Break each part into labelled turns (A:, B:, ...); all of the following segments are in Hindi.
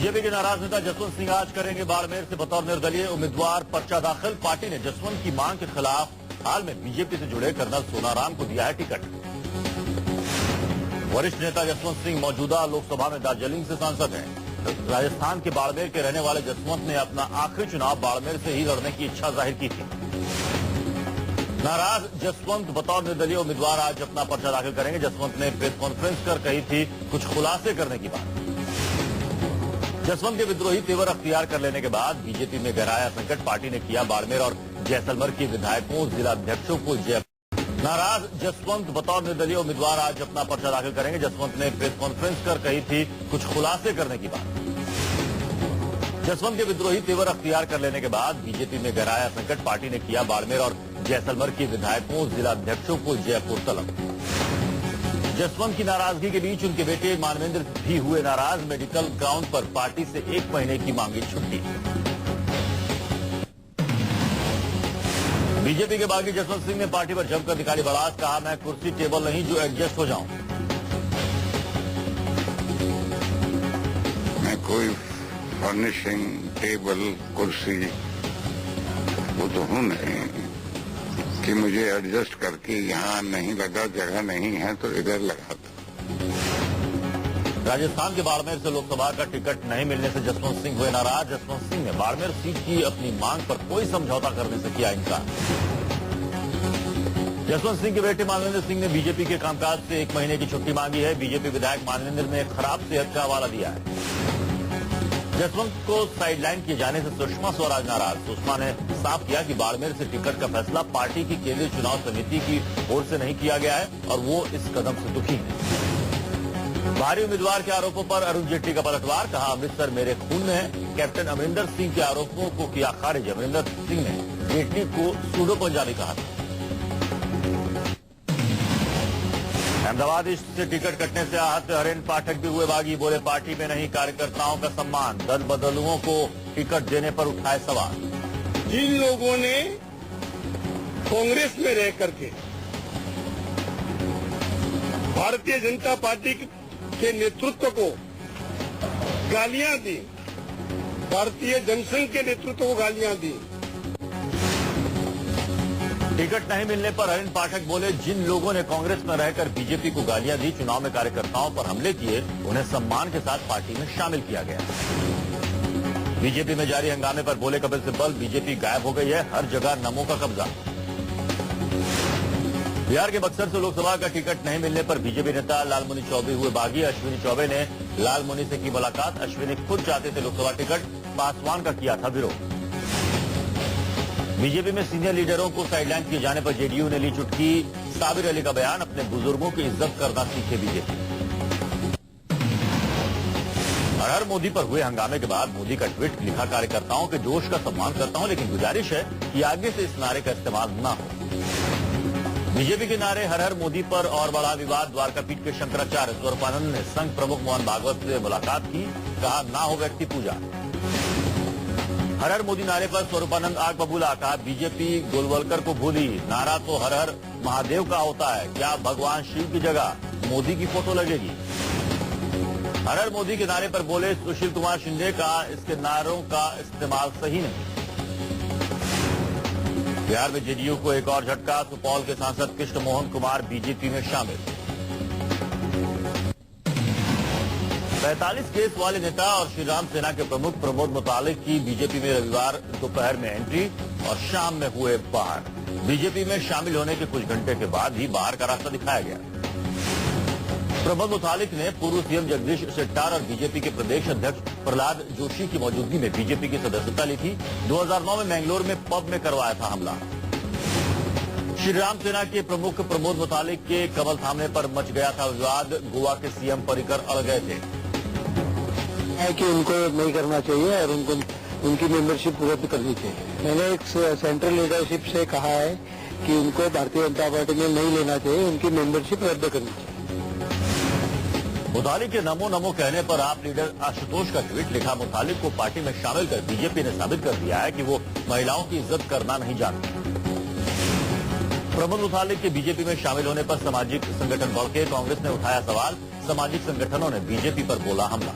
A: बीजेपी के नाराज नेता जसवंत सिंह आज करेंगे बाड़मेर से बतौर निर्दलीय उम्मीदवार पर्चा दाखिल। पार्टी ने जसवंत की मांग के खिलाफ हाल में बीजेपी से जुड़े कर्नल सोनाराम को दिया है टिकट। वरिष्ठ नेता जसवंत सिंह मौजूदा लोकसभा में दार्जिलिंग से सांसद हैं। राजस्थान के बाड़मेर के रहने वाले जसवंत ने अपना आखिरी चुनाव बाड़मेर से ही लड़ने की इच्छा जाहिर की थी। नाराज जसवंत बतौर निर्दलीय उम्मीदवार आज अपना पर्चा दाखिल करेंगे। जसवंत ने प्रेस कॉन्फ्रेंस कर कही थी कुछ खुलासे करने की बात। जसवंत के विद्रोही तेवर अख्तियार कर लेने के बाद बीजेपी में गहराया संकट। पार्टी ने किया बाड़मेर और जैसलमेर के विधायकों जिलाध्यक्षों को जय। नाराज जसवंत बतौर निर्दलीय उम्मीदवार आज अपना पर्चा दाखिल करेंगे। जसवंत ने प्रेस कॉन्फ्रेंस कर कही थी कुछ खुलासे करने की बात। जसवंत के विद्रोही तेवर अख्तियार कर लेने के बाद बीजेपी में गहराया संकट। पार्टी ने किया बाड़मेर और जैसलमेर के विधायकों जिलाध्यक्षों को जयपुर तलब। जसवंत की नाराजगी के बीच उनके बेटे मानवेंद्र भी हुए नाराज। मेडिकल ग्राउंड पर पार्टी से 1 महीने की मांगी छुट्टी। बीजेपी के बागी जसवंत सिंह ने पार्टी पर जमकर निकाली भड़ास। कहा मैं कुर्सी टेबल नहीं जो एडजस्ट हो जाऊं।
B: मैं कोई फर्निशिंग टेबल कुर्सी वो तो हूं नहीं कि मुझे एडजस्ट करके यहाँ नहीं लगा, जगह नहीं है तो इधर लगा दो।
A: राजस्थान के बाड़मेर से लोकसभा का टिकट नहीं मिलने से जसवंत सिंह हुए नाराज। जसवंत सिंह ने बाड़मेर सीट की अपनी मांग पर कोई समझौता करने से किया इनकार। जसवंत सिंह के बेटे मानवेंद्र सिंह ने बीजेपी के कामकाज से 1 महीने की छुट्टी मांगी है। बीजेपी विधायक मानवेंद्र ने खराब सेहत का हवाला दिया है। जसवंत को साइडलाइन किए जाने से सुषमा स्वराज नाराज। सुषमा ने साफ किया कि बाड़मेर से टिकट का फैसला पार्टी की केंद्रीय चुनाव समिति की ओर से नहीं किया गया है और वो इस कदम से दुखी है। भारी उम्मीदवार के आरोपों पर अरुण जेटली का पलटवार। कहा अमृतसर मेरे खून में है। कैप्टन अमरिंदर सिंह के आरोपों को किया खारिज। अमरिंदर सिंह ने जेटली को सूडो पंजाबी कहा था। अहमदाबाद ईस्ट से टिकट कटने से आहत हरेंद्र पाठक भी हुए बागी। बोले पार्टी में नहीं कार्यकर्ताओं का सम्मान। दल बदलुओं को टिकट देने पर उठाए सवाल।
C: जिन लोगों ने कांग्रेस में रह करके भारतीय जनता पार्टी के नेतृत्व को गालियां दी, भारतीय जनसंघ के नेतृत्व को गालियां दी।
A: टिकट नहीं मिलने पर हरेंद्र पाठक बोले जिन लोगों ने कांग्रेस में रहकर बीजेपी को गालियां दी, चुनाव में कार्यकर्ताओं पर हमले किए, उन्हें सम्मान के साथ पार्टी में शामिल किया गया। बीजेपी में जारी हंगामे पर बोले कपिल सिब्बल बीजेपी गायब हो गई है, हर जगह नमो का कब्जा। बिहार के बक्सर से लोकसभा का टिकट नहीं मिलने पर बीजेपी नेता लालमुनि चौबे हुए बागी। अश्विनी चौबे ने लालमुनि से की मुलाकात। अश्विनी खुद चाहते थे लोकसभा टिकट, पासवान का किया था विरोध। बीजेपी में सीनियर लीडरों को साइडलाइन किए जाने पर जेडीयू ने ली चुटकी। साबिर अली का बयान अपने बुजुर्गों की इज्जत करना सीखे बीजेपी। हर मोदी पर हुए हंगामे के बाद मोदी का ट्वीट लिखा कार्यकर्ताओं के जोश का सम्मान करता हूं लेकिन गुजारिश है कि आगे से इस नारे का इस्तेमाल न हो। बीजेपी के नारे हर हर मोदी पर और बड़ा विवाद। द्वारकापीठ के शंकराचार्य स्वरूपानंद ने संघ प्रमुख मोहन भागवत से मुलाकात की। कहा ना हो व्यक्ति पूजा। हर हर मोदी नारे पर स्वरूपानंद आग बबूला। कहा बीजेपी गोलवलकर को भूली, नारा तो हर हर महादेव का होता है, क्या भगवान शिव की जगह मोदी की फोटो लगेगी। हर हर मोदी के नारे पर बोले सुशील कुमार शिंदे। कहा इसके नारों का इस्तेमाल सही नहीं। बिहार में जेडीयू को एक और झटका। सुपौल के सांसद कृष्ण मोहन कुमार बीजेपी में शामिल। 45 केस वाले नेता और श्रीराम सेना के प्रमुख प्रमोद मुतालिक की बीजेपी में रविवार दोपहर में एंट्री और शाम में हुए बाहर। बीजेपी में शामिल होने के कुछ घंटे के बाद ही बाहर का रास्ता दिखाया गया। प्रमोद मुतालिक ने पूर्व सीएम जगदीश शेट्टर और बीजेपी के प्रदेश अध्यक्ष प्रहलाद जोशी की मौजूदगी में बीजेपी की सदस्यता ली थी। 2009 में मैंगलोर में पब में करवाया था हमला। श्रीराम सेना के प्रमुख प्रमोद मुतालिक के कमल थामने पर मच गया था विवाद। गोवा के सीएम पर्रिकर अड़ गए थे
D: कि उनको नहीं करना चाहिए और उनको उनकी मेंबरशिप रद्द करनी चाहिए। मैंने एक सेंट्रल लीडरशिप से कहा है कि उनको भारतीय जनता पार्टी में नहीं लेना चाहिए, उनकी मेंबरशिप रद्द करनी चाहिए।
A: मुतालिक के नमो नमो कहने पर आप लीडर आशुतोष का ट्वीट लिखा। मुतालिक को पार्टी में शामिल कर बीजेपी ने साबित कर दिया है कि वो महिलाओं की इज्जत करना नहीं जानती। प्रमोद मुतालिक के बीजेपी में शामिल होने पर सामाजिक संगठन भड़के। कांग्रेस ने उठाया सवाल। सामाजिक संगठनों ने बीजेपी पर बोला हमला।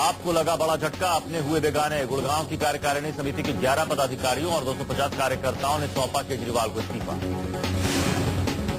A: आपको लगा बड़ा झटका, अपने हुए बेगाने। गुड़गांव की कार्यकारिणी समिति के 11 पदाधिकारियों और 250 कार्यकर्ताओं ने सौंपा केजरीवाल को इस्तीफा।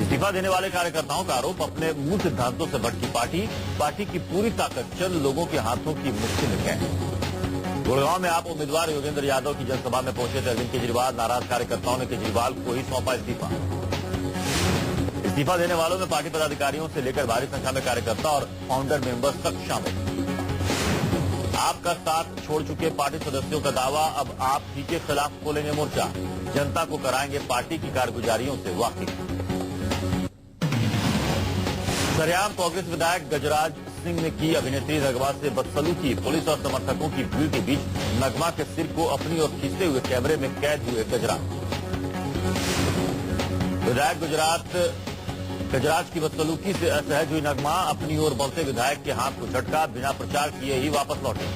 A: इस्तीफा देने वाले कार्यकर्ताओं का आरोप, अपने मूल सिद्धांतों से भटकी पार्टी की पूरी ताकत चंद लोगों के हाथों की मुट्ठी में है। गुड़गांव में आप उम्मीदवार योगेंद्र यादव की जनसभा में पहुंचे थे अरविंद केजरीवाल। नाराज कार्यकर्ताओं ने केजरीवाल को ही सौंपा इस्तीफा। इस्तीफा देने वालों में पार्टी पदाधिकारियों से लेकर भारी संख्या में कार्यकर्ता और फाउंडर मेंबर्स तक शामिल। आपका साथ छोड़ चुके पार्टी सदस्यों का दावा, अब आप ही के खिलाफ खोलेंगे मोर्चा। जनता को कराएंगे पार्टी की कारगुजारियों से वाकिफ। सरेआम कांग्रेस विधायक गजराज सिंह ने की अभिनेत्री नगमा से बदसलूकी। पुलिस और समर्थकों की भीड़ के बीच नगमा के सिर को अपनी ओर खींचते हुए कैमरे में कैद हुए गजराज। विधायक गजराज की बदसलूकी से असहज हुई नगमा अपनी ओर बढ़ते विधायक के हाथ को झटका, बिना प्रचार किए ही वापस लौटे।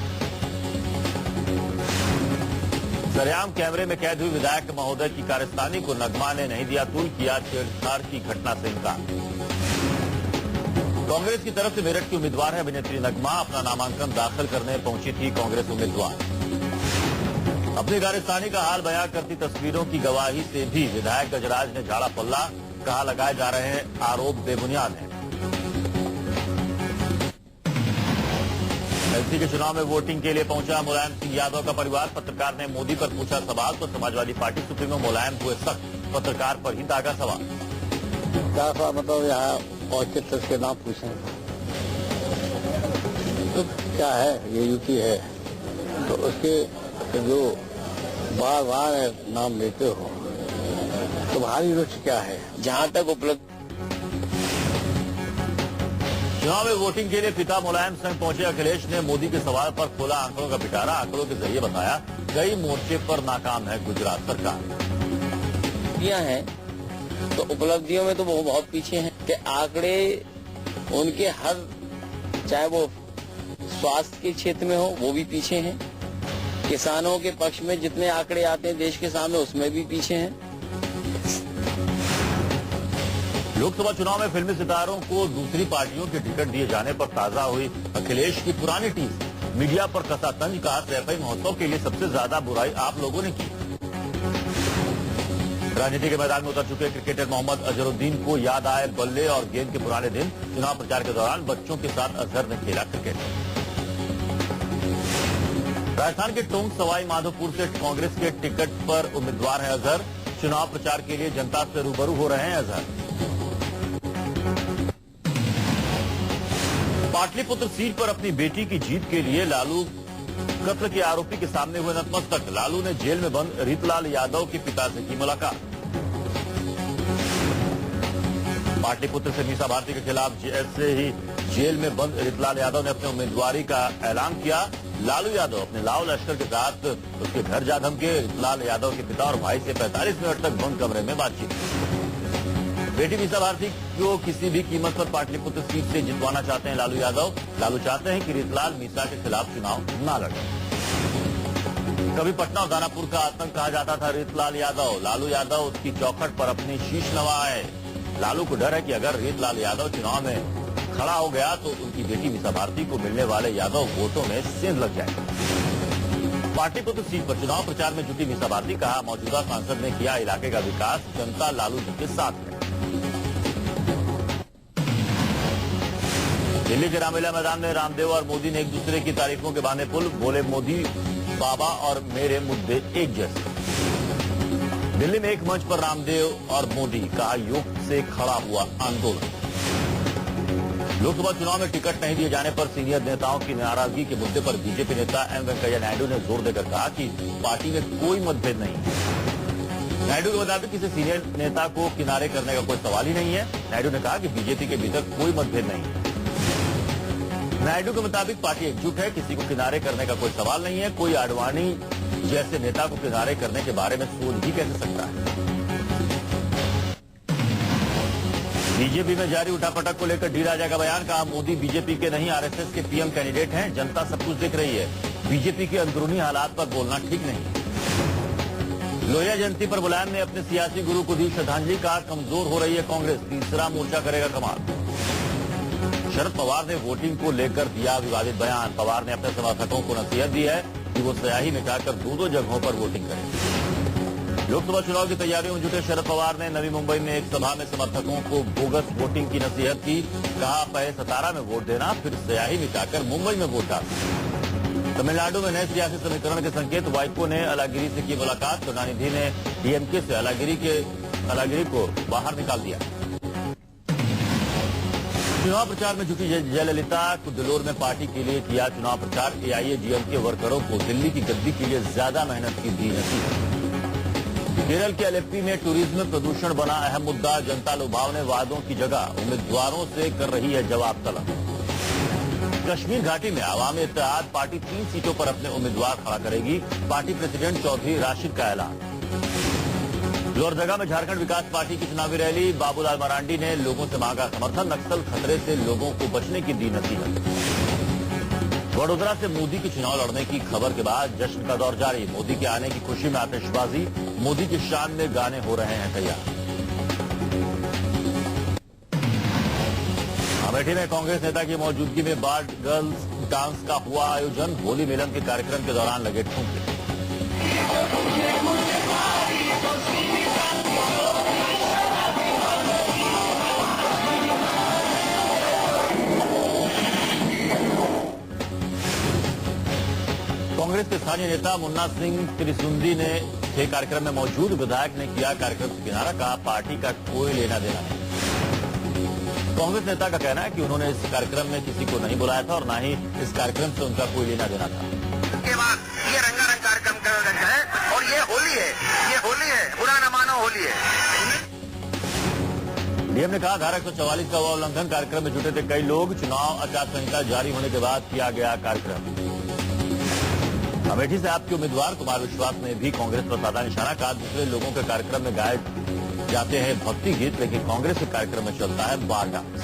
A: सरेआम कैमरे में कैद हुई विधायक महोदय की कारस्तानी को नगमा ने नहीं दिया तूल, किया छेड़छाड़ की घटना से इनकार। कांग्रेस की तरफ से मेरठ की उम्मीदवार है अभिनेत्री नगमा। अपना नामांकन दाखिल करने पहुंची थी कांग्रेस उम्मीदवार। अपनी कारस्तानी का हाल बयां करती तस्वीरों की गवाही से भी विधायक गजराज ने झाड़ा पल्ला, कहा लगाए जा रहे हैं आरोप बेबुनियाद हैं। एमपी के चुनाव में वोटिंग के लिए पहुंचा मुलायम सिंह यादव का परिवार। पत्रकार ने मोदी पर पूछा सवाल तो समाजवादी पार्टी सुप्रीमो मुलायम हुए सख्त, पत्रकार पर ही दागा सवाल।
D: क्या मतलब यहाँ औचित्य तो उसके नाम पूछे तो क्या है, ये यूपी है तो उसके जो बार बार नाम लेते हो तुम्हारी रुचि क्या है? जहाँ तक उपलब्ध।
A: चुनाव में वोटिंग के लिए पिता मुलायम सिंह पहुंचे अखिलेश ने मोदी के सवाल पर खोला आंकड़ों का पिटारा। आंकड़ों के जरिए बताया कई मोर्चे पर नाकाम है गुजरात सरकार।
E: हैं तो उपलब्धियों में तो वो बहुत पीछे हैं कि आंकड़े उनके हर, चाहे वो स्वास्थ्य के क्षेत्र में हो वो भी पीछे हैं। किसानों के पक्ष में जितने आंकड़े आते हैं देश के सामने उसमें भी पीछे हैं।
A: लोकसभा चुनाव में फिल्मी सितारों को दूसरी पार्टियों के टिकट दिए जाने पर ताजा हुई अखिलेश की पुरानी टीम। मीडिया पर कसा तंज, कहा सैफई महोत्सव के लिए सबसे ज्यादा बुराई आप लोगों ने की। राजनीति के मैदान में उतर चुके क्रिकेटर मोहम्मद अजहरुद्दीन को याद आए बल्ले और गेंद के पुराने दिन। चुनाव प्रचार के दौरान बच्चों के साथ अजहर ने खेला क्रिकेट। राजस्थान के टोंक सवाई माधोपुर से कांग्रेस के टिकट पर उम्मीदवार है अजहर। चुनाव प्रचार के लिए जनता से रूबरू हो रहे हैं अजहर। पाटलिपुत्र सीट पर अपनी बेटी की जीत के लिए लालू कत्ल के आरोपी के सामने हुए नतमस्तक। लालू ने जेल में बंद रीतलाल यादव के पिता से की मुलाकात। पाटलिपुत्र से मीसा भारती के खिलाफ जैसे ही जेल में बंद रीतलाल यादव ने अपने उम्मीदवारी का ऐलान किया, लालू यादव अपने लाव लश्कर के साथ उसके घर जा धमके। रीतलाल यादव के पिता और भाई से 45 मिनट तक बंद कमरे में बातचीत। बेटी मीसा भारती को किसी भी कीमत पर पाटलिपुत्र सीट से जितवाना चाहते हैं लालू यादव। लालू चाहते हैं कि रीतलाल मीसा के खिलाफ चुनाव न लड़े। कभी पटना और दानापुर का आतंक कहा जाता था रीतलाल यादव। लालू यादव उसकी चौखट पर अपनी शीश नवाए। लालू को डर है कि अगर रीतलाल यादव चुनाव में खड़ा हो गया तो उनकी बेटी मीसा भारती को मिलने वाले यादव वोटों में सेंध लग जाए। पाटलिपुत्र सीट पर चुनाव प्रचार में जुटी मीसा भारती, कहा मौजूदा सांसद ने किया इलाके का विकास, जनता लालू जी के साथ है। दिल्ली के रामलीला मैदान में रामदेव और मोदी ने एक दूसरे की तारीफों के बांधे पुल। बोले मोदी बाबा और मेरे मुद्दे एक जैसे। दिल्ली में एक मंच पर रामदेव और मोदी, कहा योग से खड़ा हुआ आंदोलन। लोकसभा चुनाव में टिकट नहीं दिए जाने पर सीनियर नेताओं की नाराजगी के मुद्दे पर बीजेपी नेता एम वेंकैया नायडू ने जोर देकर कहा कि पार्टी में कोई मतभेद नहीं। नायडू के मुताबिक किसी सीनियर नेता को किनारे करने का कोई सवाल ही नहीं है। नायडू ने कहा कि बीजेपी के भीतर कोई मतभेद नहीं है। नायडू के मुताबिक पार्टी एकजुट है, किसी को किनारे करने का कोई सवाल नहीं है। कोई आडवाणी जैसे नेता को किनारे करने के बारे में सोच भी कैसे सकता है। बीजेपी में जारी उठापटक को लेकर डी राजा का बयान, कहा मोदी बीजेपी के नहीं आरएसएस के पीएम कैंडिडेट हैं। जनता सब कुछ देख रही है, बीजेपी के अंदरूनी हालात पर बोलना ठीक नहीं। लोहिया जयंती पर मुलायम ने अपने सियासी गुरु को दी श्रद्धांजलि, कहा कमजोर हो रही है कांग्रेस, तीसरा मोर्चा करेगा कमाल। शरद पवार ने वोटिंग को लेकर दिया विवादित बयान। पवार ने अपने समर्थकों को नसीहत दी है कि वो स्याही मिटाकर दो जगहों पर वोटिंग करें। लोकसभा चुनाव की तैयारियों में जुटे शरद पवार ने नवी मुंबई में एक सभा में समर्थकों को बोगस वोटिंग की नसीहत की। कहा, पहले सतारा में वोट देना, फिर स्याही मिटाकर मुंबई में वोट डालना। तमिलनाडु में नए सियासी समीकरण के संकेत। वाइको ने अलागिरी से की मुलाकात। करुणानिधि ने डीएमके से अलागिरी को बाहर निकाल दिया। चुनाव प्रचार में जुटी जयललिता। कुद्दलोर में पार्टी के लिए किया चुनाव प्रचार। एआईएडीएमके वर्करों को दिल्ली की गद्दी के लिए ज्यादा मेहनत की दी नसीहत। केरल के अलेप्पी में टूरिज्म में प्रदूषण बना अहम मुद्दा। जनता लुभावने वादों की जगह उम्मीदवारों से कर रही है जवाब तलब। कश्मीर घाटी में अवामी इत्तेहाद पार्टी 3 सीटों पर अपने उम्मीदवार खड़ा करेगी। पार्टी प्रेसिडेंट चौधरी राशिद का ऐलान। लोहरदगा में झारखंड विकास पार्टी की चुनावी रैली। बाबूलाल मरांडी ने लोगों से मांगा समर्थन। नक्सल खतरे से लोगों को बचने की दी नसीहत। वडोदरा से मोदी के चुनाव लड़ने की खबर के बाद जश्न का दौर जारी। मोदी के आने की खुशी में आतिशबाजी। मोदी की शान में गाने हो रहे हैं तैयार। अमेठी में कांग्रेस नेता की मौजूदगी में बार्ड गर्ल्स डांस का हुआ आयोजन। होली मिलन के कार्यक्रम के दौरान लगे ठुमके। कांग्रेस के स्थानीय नेता मुन्ना सिंह त्रिसुंदी ने के कार्यक्रम में मौजूद विधायक ने किया कार्यक्रम से किनारा। कहा, पार्टी का कोई लेना देना नहीं। कांग्रेस नेता का कहना है कि उन्होंने इस कार्यक्रम में किसी को नहीं बुलाया था और न ही इस कार्यक्रम से उनका कोई लेना देना था।
F: के बाद ये रंगारंग कार्यक्रम है और ये होली है, बुरा न मानो, होली है।
A: डीएम ने कहा, धारा 144 का उल्लंघन। कार्यक्रम में जुटे थे कई लोग। चुनाव आचार संहिता जारी होने के बाद किया गया कार्यक्रम। अमेठी से आपके उम्मीदवार कुमार विश्वास ने भी कांग्रेस पर साधा निशाना। कहा, दूसरे लोगों के कार्यक्रम में गाए जाते हैं भक्ति गीत, लेकिन कांग्रेस के कार्यक्रम में चलता है बार डांस।